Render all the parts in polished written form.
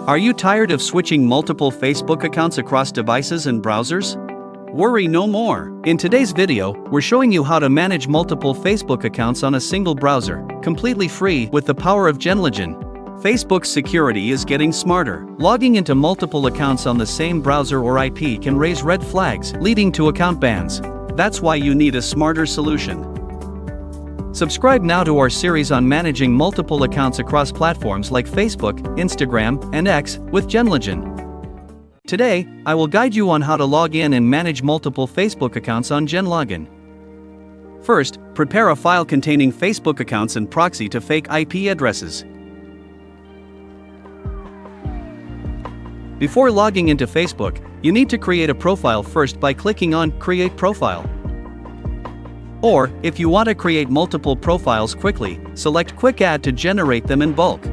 Are you tired of switching multiple Facebook accounts across devices and browsers? Worry no more. In today's video, we're showing you how to manage multiple Facebook accounts on a single browser, completely free with the power of Genlogin. Facebook's security is getting smarter. Logging into multiple accounts on the same browser or IP can raise red flags, leading to account bans. That's why you need a smarter solution. Subscribe now to our series on managing multiple accounts across platforms like Facebook, Instagram, and X with Genlogin. Today, I will guide you on how to log in and manage multiple Facebook accounts on Genlogin. First, prepare a file containing Facebook accounts and proxy to fake IP addresses. Before logging into Facebook, you need to create a profile first by clicking on Create Profile. Or, if you want to create multiple profiles quickly, select Quick Add to generate them in bulk.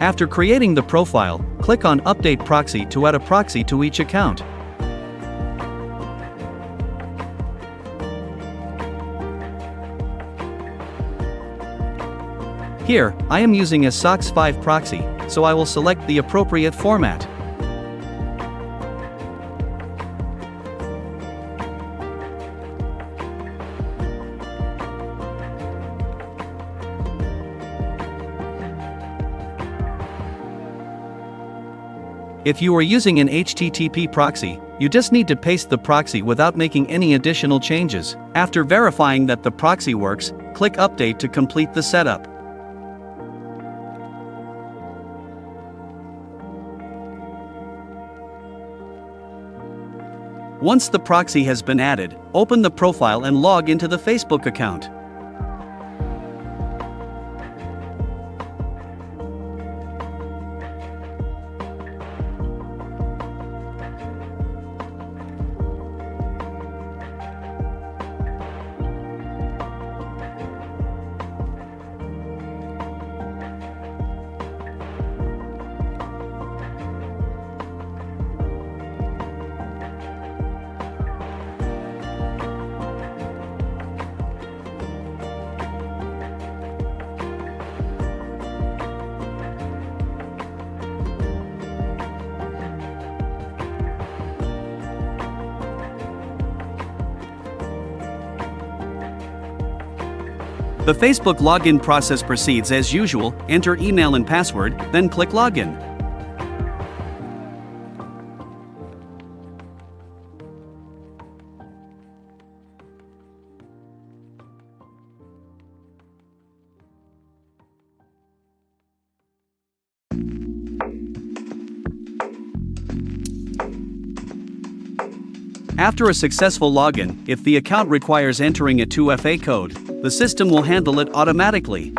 After creating the profile, click on Update Proxy to add a proxy to each account. Here, I am using a SOX5 proxy, so I will select the appropriate format. If you are using an HTTP proxy, you just need to paste the proxy without making any additional changes. After verifying that the proxy works, click Update to complete the setup. Once the proxy has been added, open the profile and log into the Facebook account. The Facebook login process proceeds as usual. Enter email and password, then click Login. After a successful login, if the account requires entering a 2FA code, the system will handle it automatically.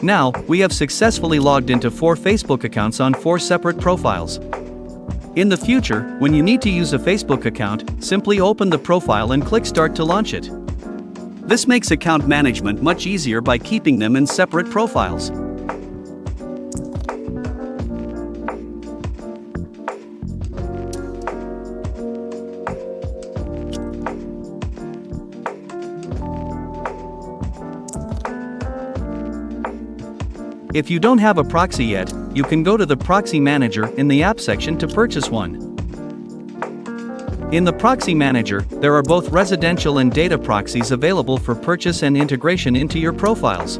Now, we have successfully logged into 4 Facebook accounts on 4 separate profiles. In the future, when you need to use a Facebook account, simply open the profile and click Start to launch it. This makes account management much easier by keeping them in separate profiles. If you don't have a proxy yet, you can go to the Proxy Manager in the App section to purchase one. In the Proxy Manager, there are both residential and data proxies available for purchase and integration into your profiles.